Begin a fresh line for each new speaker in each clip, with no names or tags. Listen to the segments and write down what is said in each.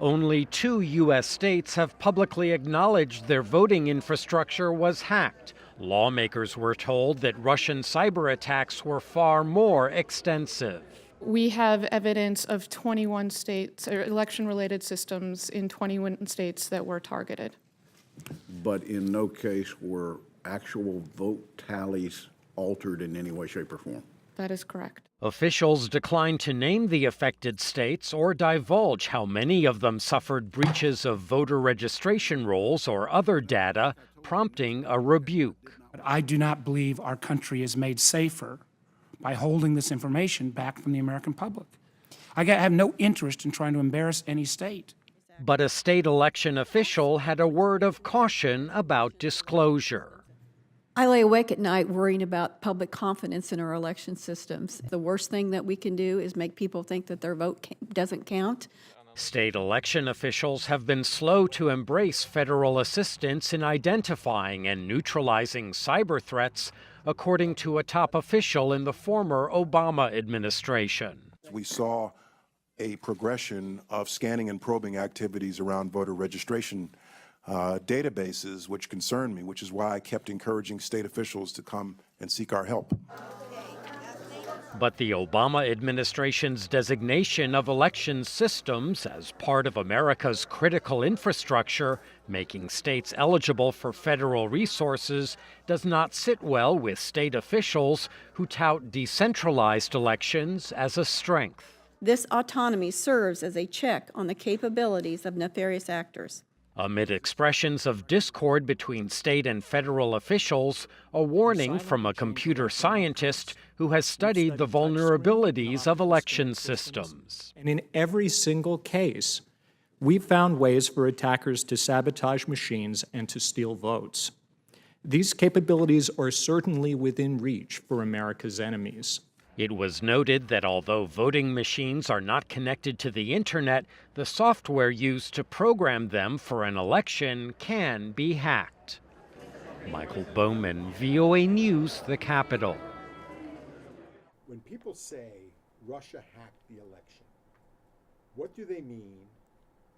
Only 2 U.S. states have publicly acknowledged their voting infrastructure was hacked. Lawmakers were told that Russian cyber attacks were far more extensive.
We have evidence of 21 states, or election-related systems in 21 states that were targeted.
But in no case were actual vote tallies altered in any way, shape, or form.
That is correct.
Officials declined to name the affected states or divulge how many of them suffered breaches of voter registration rolls or other data, prompting a rebuke.
But I do not believe our country is made safer by holding this information back from the American public. I have no interest in trying to embarrass any state.
But a state election official had a word of caution about disclosure.
I lay awake at night worrying about public confidence in our election systems. The worst thing that we can do is make people think that their vote doesn't count.
State election officials have been slow to embrace federal assistance in identifying and neutralizing cyber threats, according to a top official in the former Obama administration.
We saw a progression of scanning and probing activities around voter registration databases, which concerned me, which is why I kept encouraging state officials to come and seek our help.
But the Obama administration's designation of election systems as part of America's critical infrastructure, making states eligible for federal resources, does not sit well with state officials who tout decentralized elections as a strength.
This autonomy serves as a check on the capabilities of nefarious actors.
Amid expressions of discord between state and federal officials, a warning from a computer scientist who has studied the vulnerabilities of election systems.
And in every single case, we've found ways for attackers to sabotage machines and to steal votes. These capabilities are certainly within reach for America's enemies.
It was noted that although voting machines are not connected to the internet, the software used to program them for an election can be hacked. Michael Bowman, VOA News, the Capitol.
When people say Russia hacked the election, what do they mean?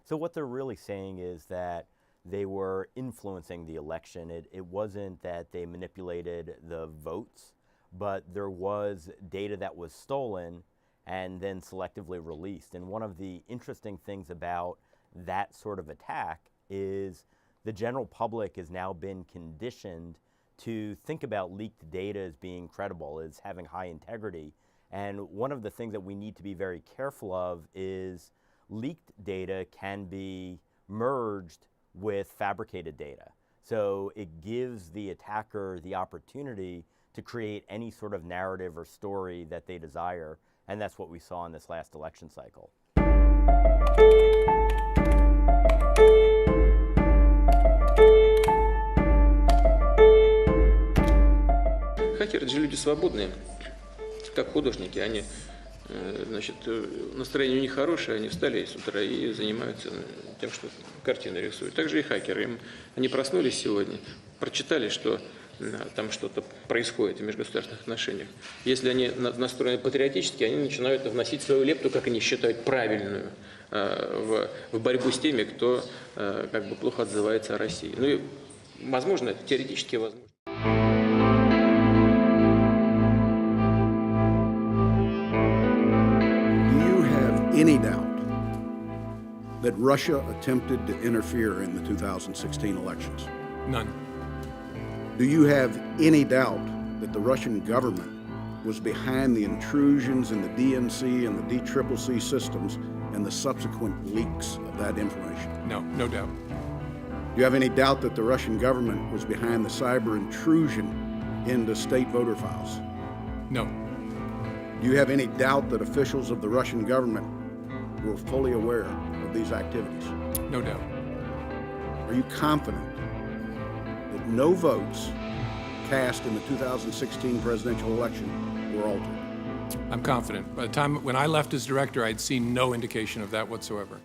So what they're really saying is that they were influencing the election. It wasn't that they manipulated the votes, but there was data that was stolen and then selectively released. And one of the interesting things about that sort of attack is the general public has now been conditioned to think about leaked data as being credible, as having high integrity. And one of the things that we need to be very careful of is leaked data can be merged with fabricated data. So it gives the attacker the opportunity to create any sort of narrative or story that they desire, and that's what we saw in this last election cycle.
Хакеры же люди свободные, как художники. Они, значит, настроение у них хорошее, они встали с утра и занимаются тем, что картины рисуют. Также и хакеры. Они проснулись сегодня, прочитали, что там что-то происходит в межгосударственных отношениях. Если они настроены патриотически, они начинают вносить свою лепту, как они считают, правильную, в борьбу с теми, кто как бы плохо отзывается о России. Ну и, возможно, это теоретически возможно.
Do you have any doubt that Russia attempted to interfere in the 2016 elections?
None.
Do you have any doubt that the Russian government was behind the intrusions in the DNC and the DCCC systems and the subsequent leaks of that information?
No, no doubt.
Do you have any doubt that the Russian government was behind the cyber intrusion into state voter files?
No.
Do you have any doubt that officials of the Russian government were fully aware of these activities?
No doubt.
Are you confident that no votes cast in the 2016 presidential election were altered?
I'm confident. By the time when I left as director, I'd seen no indication of that whatsoever.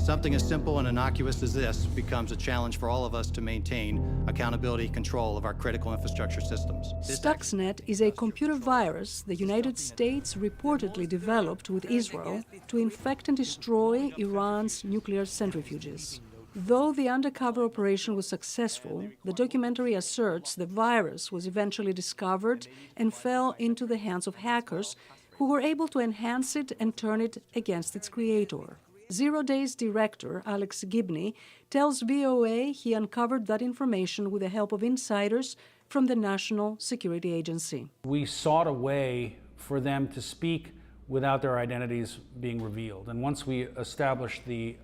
Something as simple and innocuous as this becomes a challenge for all of us to maintain accountability and control of our critical infrastructure systems.
Stuxnet is a computer virus the United States reportedly developed with Israel to infect and destroy Iran's nuclear centrifuges. Though the undercover operation was successful, the documentary asserts the virus was eventually discovered and fell into the hands of hackers who were able to enhance it and turn it against its creator. Zero Day's director, Alex Gibney, tells VOA he uncovered that information with the help of insiders from the National Security Agency.
We sought a way for them to speak without their identities being revealed. And once we established the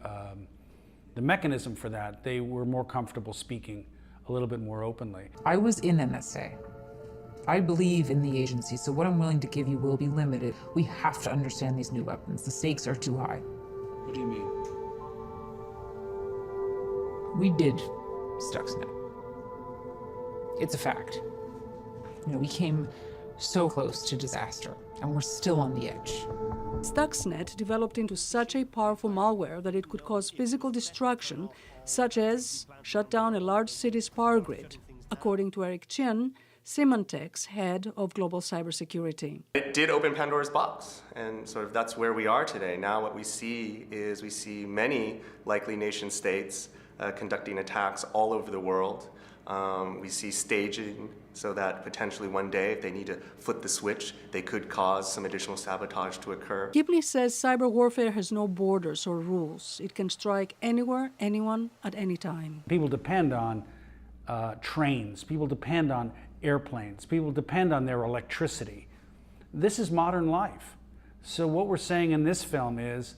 mechanism for that, they were more comfortable speaking a little bit more openly.
I was in NSA. I believe in the agency, so what I'm willing to give you will be limited. We have to understand these new weapons. The stakes are too high.
What do you mean?
We did Stuxnet. It's a fact. You know, we came so close to disaster, and we're still on the edge.
Stuxnet developed into such a powerful malware that it could cause physical destruction, such as shut down a large city's power grid, according to Eric Chen, Symantec's head of global cybersecurity.
It did open Pandora's box, and sort of that's where we are today. Now what we see is many likely nation states conducting attacks all over the world. We see staging so that potentially one day, if they need to flip the switch, they could cause some additional sabotage to occur.
Gibney says cyber warfare has no borders or rules. It can strike anywhere, anyone, at any time.
People depend on trains. People depend on airplanes. People depend on their electricity. This is modern life. So what we're saying in this film is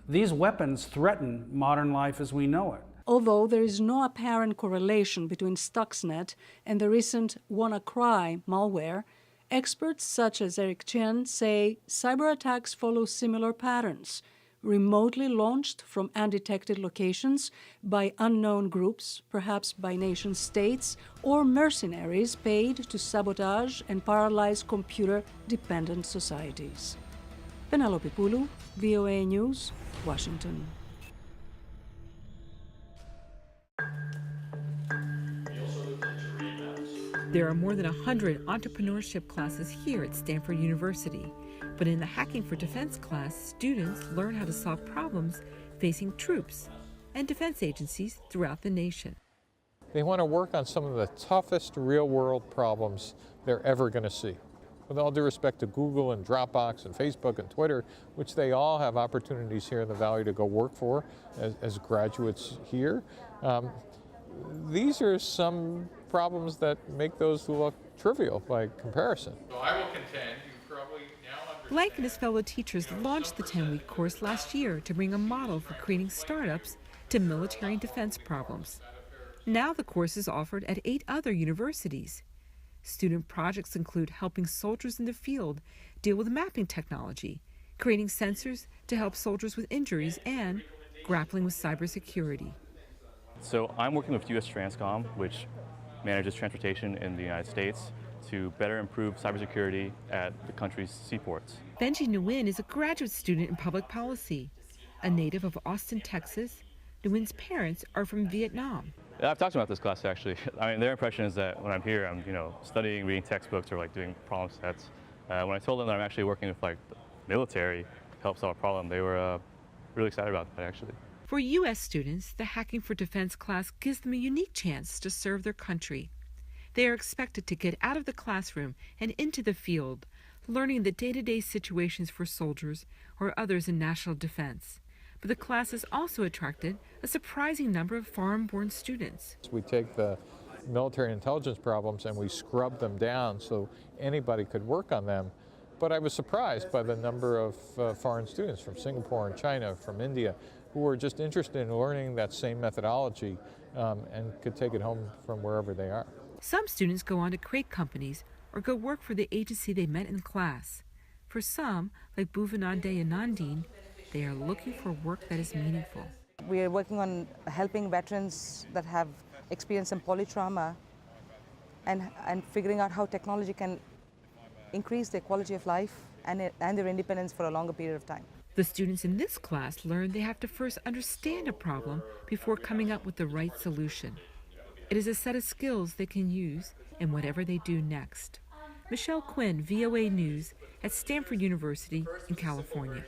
these weapons threaten modern life as we know it.
Although there is no apparent correlation between Stuxnet and the recent WannaCry malware, experts such as Eric Chen say cyber attacks follow similar patterns, remotely launched from undetected locations by unknown groups, perhaps by nation-states, or mercenaries paid to sabotage and paralyze computer-dependent societies. Penelope Pulu, VOA News, Washington.
There are more than 100 entrepreneurship classes here at Stanford University. But in the Hacking for Defense class, students learn how to solve problems facing troops and defense agencies throughout the nation.
They want to work on some of the toughest real-world problems they're ever going to see. With all due respect to Google and Dropbox and Facebook and Twitter, which they all have opportunities here in the Valley to go work for as graduates here, these are some problems that make those look trivial by comparison.
So I will contend you probably now understand.
Blank and his fellow teachers launched the 10-week course last year to bring a model for creating startups to military and defense problems. Now the course is offered at 8 other universities. Student projects include helping soldiers in the field deal with mapping technology, creating sensors to help soldiers with injuries, and grappling with cybersecurity.
So I'm working with US Transcom, which manages transportation in the United States, to better improve cybersecurity at the country's seaports.
Benji Nguyen is a graduate student in public policy. A native of Austin, Texas, Nguyen's parents are from Vietnam.
I've talked about this class actually. I mean, their impression is that when I'm here, I'm studying, reading textbooks, or doing problem sets. When I told them that I'm actually working with the military to help solve a problem, they were really excited about that actually.
For U.S. students, the Hacking for Defense class gives them a unique chance to serve their country. They are expected to get out of the classroom and into the field, learning the day-to-day situations for soldiers or others in national defense. But the class has also attracted a surprising number of foreign-born students.
We take the military intelligence problems and we scrub them down so anybody could work on them. But I was surprised by the number of foreign students from Singapore and China, from India, who were just interested in learning that same methodology and could take it home from wherever they are.
Some students go on to create companies or go work for the agency they met in class. For some, like Bhuvanande and Nandine, they are looking for work that is meaningful.
We are working on helping veterans that have experienced some polytrauma and figuring out how technology can increase their quality of life and their independence for a longer period of time.
The students in this class learn they have to first understand a problem before coming up with the right solution. It is a set of skills they can use in whatever they do next. Michelle Quinn, VOA News, at Stanford University in California.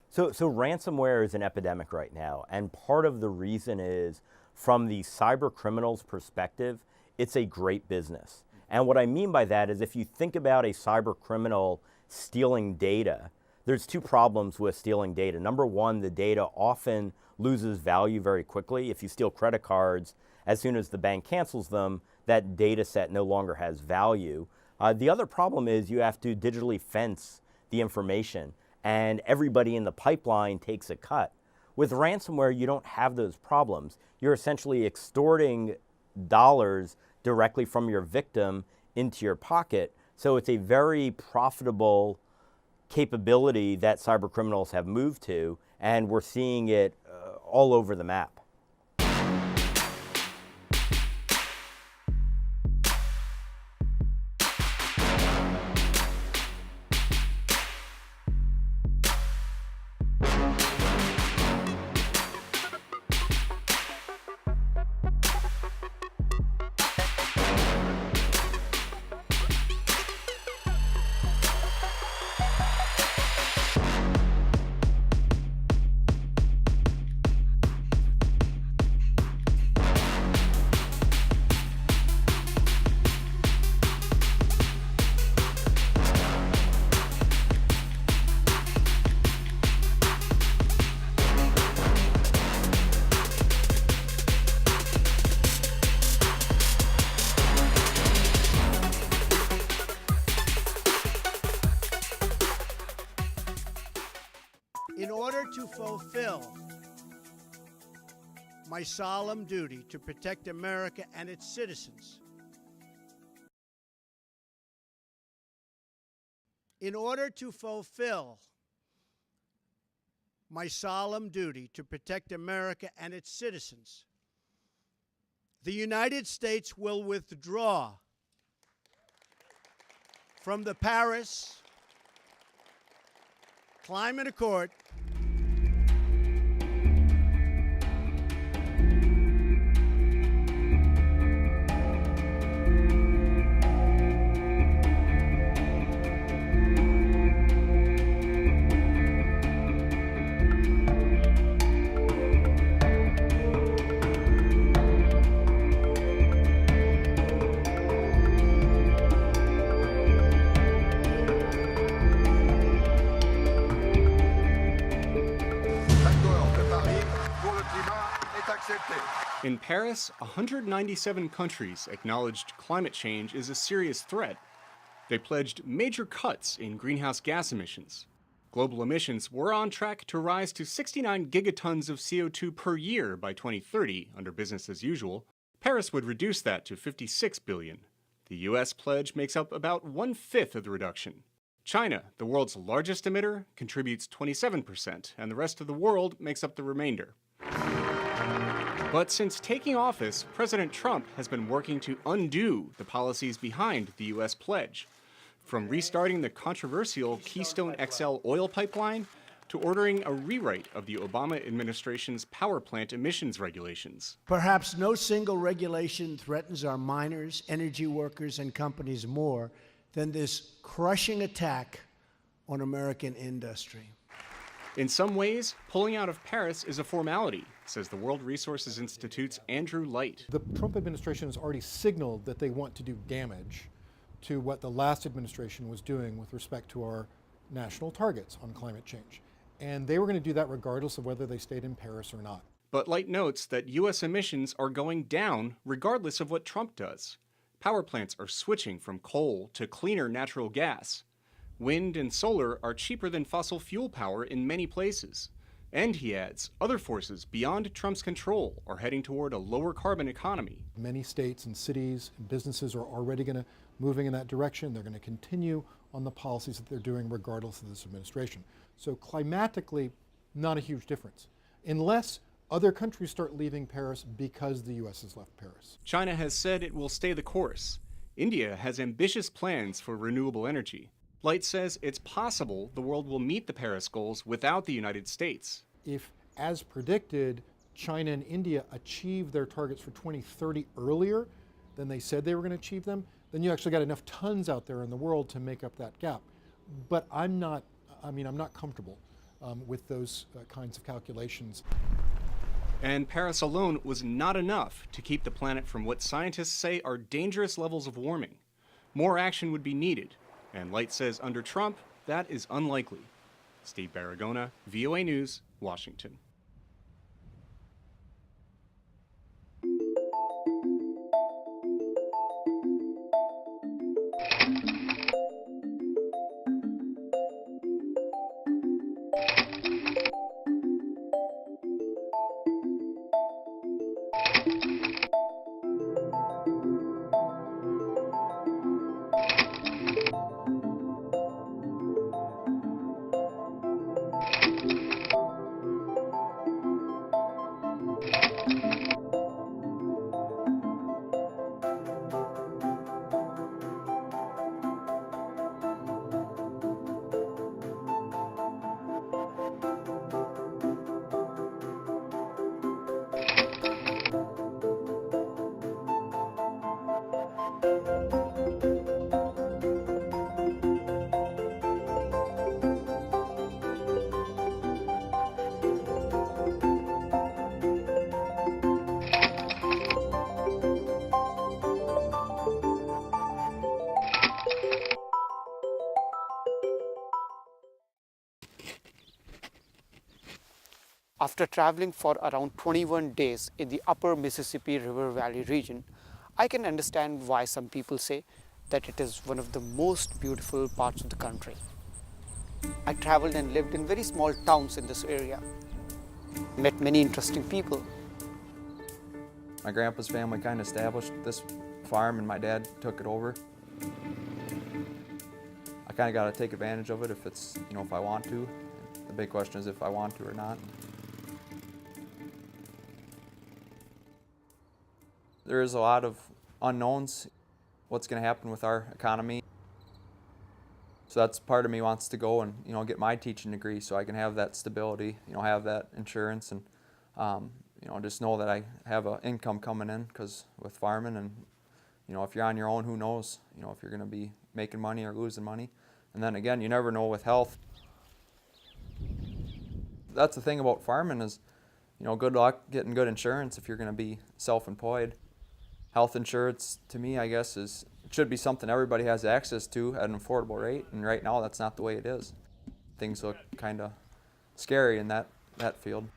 So ransomware is an epidemic right now, and part of the reason is, from the cyber criminal's perspective, it's a great business. And what I mean by that is, if you think about a cyber criminal stealing data, there's two problems with stealing data. Number one, the data often loses value very quickly. If you steal credit cards, as soon as the bank cancels them, that data set no longer has value. The other problem is you have to digitally fence the information, and everybody in the pipeline takes a cut. With ransomware, you don't have those problems. You're essentially extorting dollars directly from your victim into your pocket. So it's a very profitable capability that cyber criminals have moved to, and we're seeing it all over the map.
In order to fulfill my solemn duty to protect America and its citizens, in order to fulfill my solemn duty to protect America and its citizens, the United States will withdraw from the Paris Climate Accord
In Paris, 197 countries acknowledged climate change is a serious threat. They pledged major cuts in greenhouse gas emissions. Global emissions were on track to rise to 69 gigatons of CO2 per year by 2030 under business as usual. Paris would reduce that to 56 billion. The US pledge makes up about 1/5 of the reduction. China, the world's largest emitter, contributes 27%, and the rest of the world makes up the remainder. But since taking office, President Trump has been working to undo the policies behind the U.S. pledge, from restarting the controversial Keystone XL oil pipeline to ordering a rewrite of the Obama administration's power plant emissions regulations.
Perhaps no single regulation threatens our miners, energy workers, and companies more than this crushing attack on American industry.
In some ways, pulling out of Paris is a formality, says the World Resources Institute's Andrew Light.
The Trump administration has already signaled that they want to do damage to what the last administration was doing with respect to our national targets on climate change. And they were going to do that regardless of whether they stayed in Paris or not.
But Light notes that U.S. emissions are going down regardless of what Trump does. Power plants are switching from coal to cleaner natural gas. Wind and solar are cheaper than fossil fuel power in many places. And, he adds, other forces beyond Trump's control are heading toward a lower carbon economy.
Many states and cities and businesses are already moving in that direction. They're going to continue on the policies that they're doing regardless of this administration. So climatically, not a huge difference, unless other countries start leaving Paris because the U.S. has left Paris.
China has said it will stay the course. India has ambitious plans for renewable energy. Light says it's possible the world will meet the Paris goals without the United States.
If, as predicted, China and India achieve their targets for 2030 earlier than they said they were going to achieve them, then you actually got enough tons out there in the world to make up that gap. But I'm not comfortable with those kinds of calculations.
And Paris alone was not enough to keep the planet from what scientists say are dangerous levels of warming. More action would be needed, and Light says under Trump, that is unlikely. Steve Baragona, VOA News, Washington.
After traveling for around 21 days in the upper Mississippi River Valley region, I can understand why some people say that it is one of the most beautiful parts of the country. I traveled and lived in very small towns in this area, met many interesting people.
My grandpa's family kind of established this farm and my dad took it over. I kind of got to take advantage of it if it's, if I want to. The big question is if I want to or not. There is a lot of unknowns, what's going to happen with our economy. So that's part of me wants to go and get my teaching degree so I can have that stability, have that insurance and just know that I have an income coming in, because with farming and if you're on your own, who knows if you're going to be making money or losing money. And then again, you never know with health. That's the thing about farming is good luck getting good insurance if you're going to be self-employed. Health insurance, to me, I guess, it should be something everybody has access to at an affordable rate, and right now that's not the way it is. Things look kind of scary in that field.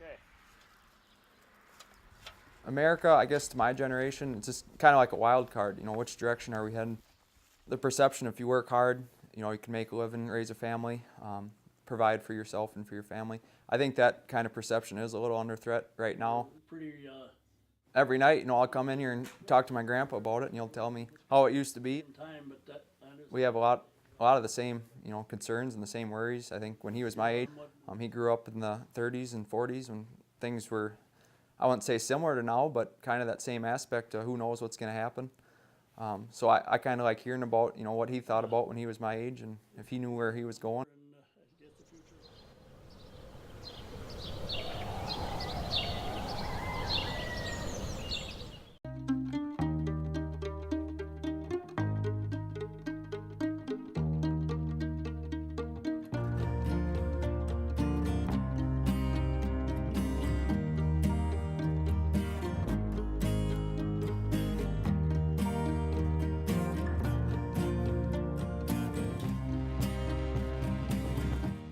America, I guess to my generation, it's just kind of like a wild card. Which direction are we heading? The perception, if you work hard, you can make a living, raise a family, provide for yourself and for your family. I think that kind of perception is a little under threat right now. Every night, I'll come in here and talk to my grandpa about it, and he'll tell me how it used to be. We have a lot of the same, concerns and the same worries. I think when he was my age, he grew up in the 30s and 40s when things were, I wouldn't say similar to now, but kind of that same aspect of who knows what's going to happen. So I kind of like hearing about, what he thought about when he was my age and if he knew where he was going.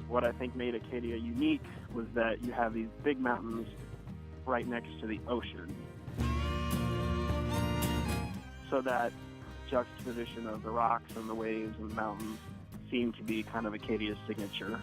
What I think made Acadia unique was that you have these big mountains right next to the ocean. So that juxtaposition of the rocks and the waves and the mountains seemed to be kind of Acadia's signature.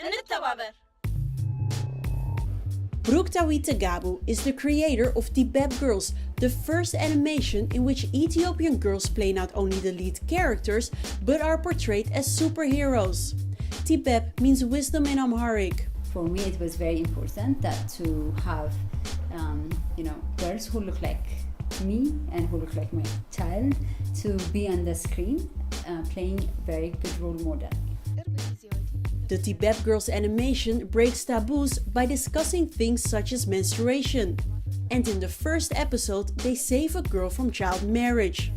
እንተባበር።
Bruktawit Tegabu is the creator of Tibeb Girls, the first animation in which Ethiopian girls play not only the lead characters, but are portrayed as superheroes. Tibeb means wisdom in Amharic.
For me, it was very important that to have, girls who look like me and who look like my child to be on the screen, playing very good role model.
The Tibeb Girls animation breaks taboos by discussing things such as menstruation. And in the first episode, they save a girl from child marriage.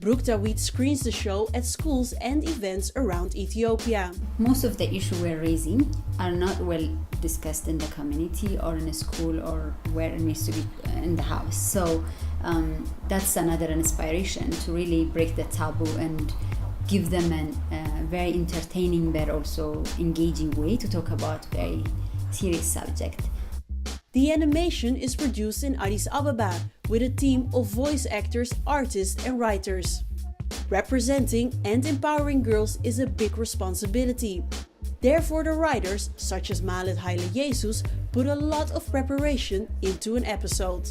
Bruktawit screens the show at schools and events around Ethiopia.
Most of the issues we're raising are not well discussed in the community or in a school or where it needs to be in the house. So that's another inspiration to really break the taboo and give them a very entertaining but also engaging way to talk about very serious subject.
The animation is produced in Addis Ababa with a team of voice actors, artists and writers. Representing and empowering girls is a big responsibility. Therefore, the writers, such as Malet Haile Jesus, put a lot of preparation into an episode.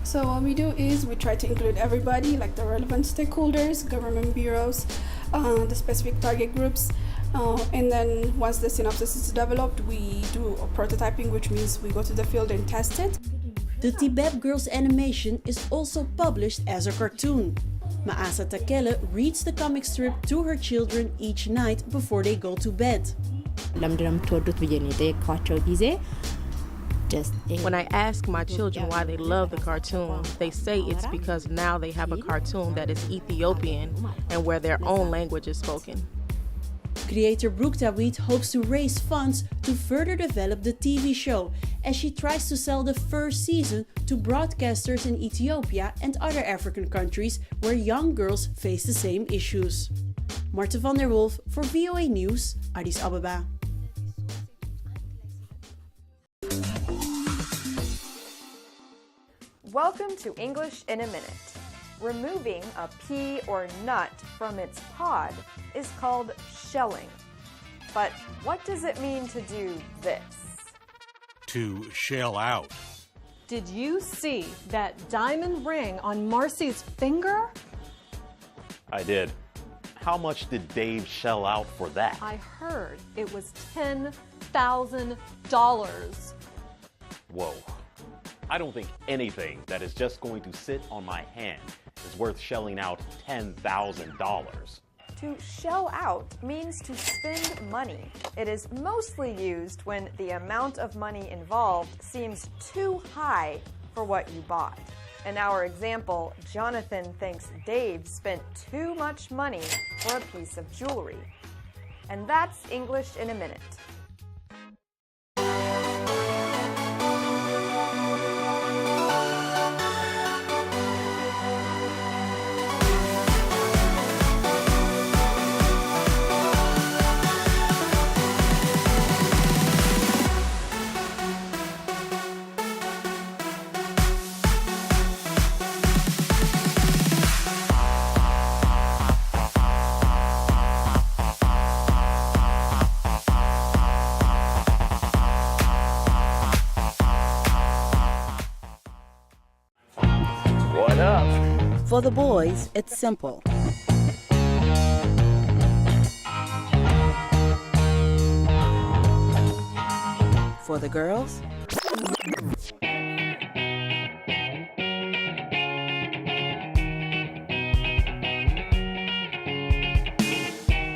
So what we do is we try to include everybody, like the relevant stakeholders, government bureaus, the specific target groups, and then once the synopsis is developed, we do a prototyping, which means we go to the field and test it.
The Tibeb Girls animation is also published as a cartoon. Maasa Takele reads the comic strip to her children each night before they go to bed.
When I ask my children why they love the cartoon, they say it's because now they have a cartoon that is Ethiopian and where their own language is spoken.
Creator Bruktawit hopes to raise funds to further develop the TV show as she tries to sell the first season to broadcasters in Ethiopia and other African countries where young girls face the same issues. Marta van der Wolf for VOA News, Addis Ababa.
Welcome to English in a Minute. Removing a pea or nut from its pod is called shelling. But what does it mean to do this?
To shell out.
Did you see that diamond ring on Marcy's finger?
I did. How much did Dave shell out for that?
I heard it was $10,000.
Whoa. I don't think anything that is just going to sit on my hand is worth shelling out $10,000.
To shell out means to spend money. It is mostly used when the amount of money involved seems too high for what you bought. In our example, Jonathan thinks Dave spent too much money for a piece of jewelry. And that's English in a Minute.
For the boys, it's simple. For the girls,
I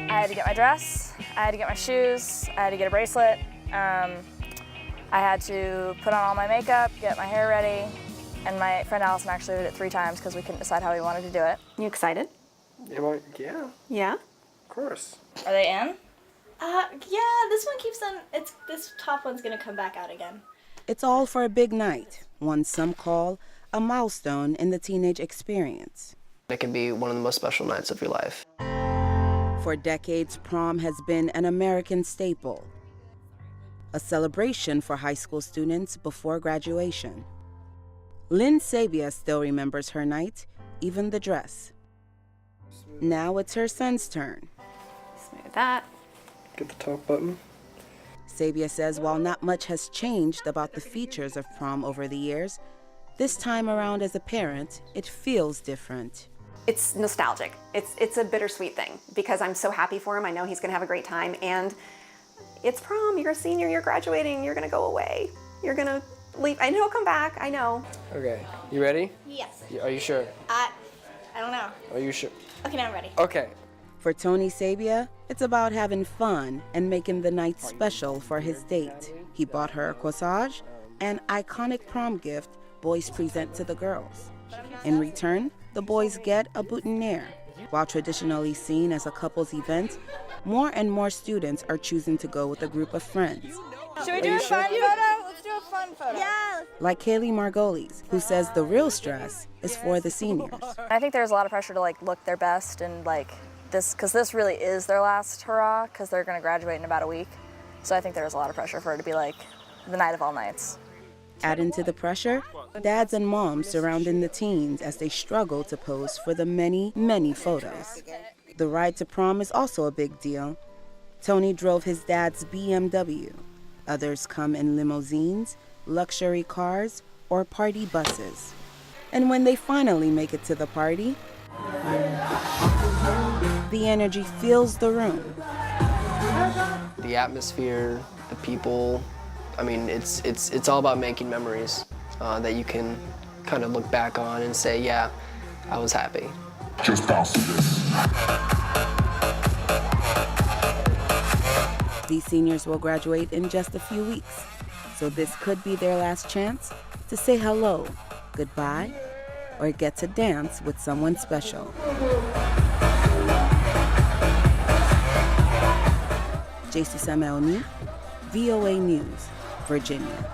had to get my dress, I had to get my shoes, I had to get a bracelet, I had to put on all my makeup, get my hair ready, and my friend Allison actually did it 3 times because we couldn't decide how we wanted to do it.
You excited?
Yeah.
Yeah?
Of course.
Are they in? Yeah, this one keeps on, this top one's gonna come back out again.
it's all for a big night, one some call a milestone in the teenage experience.
It can be one of the most special nights of your life.
For decades, prom has been an American staple, a celebration for high school students before graduation. Lynn Sabia still remembers her night, even the dress. Now it's her son's turn.
Smooth that.
Get the top button.
Sabia says while not much has changed about the features of prom over the years, this time around as a parent, it feels different.
It's nostalgic. It's a bittersweet thing because I'm so happy for him. I know he's gonna have a great time, and it's prom, you're a senior, you're graduating, you're gonna go away. You're gonna leave, and he'll come back, I know.
Okay, you ready?
Yes.
Are you sure?
I don't know.
Are you sure?
Okay, now I'm ready.
Okay.
For Tony Sabia, it's about having fun and making the night special for his date. He bought her a corsage, an iconic prom gift boys present to the girls. In return, the boys get a boutonniere. While traditionally seen as a couple's event, more and more students are choosing to go with a group of friends.
Should we do a fun photo? Let's do a fun photo. Yeah.
Like Kaylee Margolis, who says the real stress is for the seniors.
I think there's a lot of pressure to like look their best and like this, because this really is their last hurrah, because they're going to graduate in about a week. So I think there's a lot of pressure for it to be like the night of all nights.
Adding to the pressure, dads and moms surrounding the teens as they struggle to pose for the many, many photos. The ride to prom is also a big deal. Tony drove his dad's BMW. Others come in limousines, luxury cars, or party buses. And when they finally make it to the party, the energy fills the room.
The atmosphere, the people, I mean, it's all about making memories that you can kind of look back on and say, yeah, I was happy.
Just bounce to this.
These seniors will graduate in just a few weeks, so this could be their last chance to say hello, goodbye, or get to dance with someone special. JC Sameoni, VOA News, Virginia.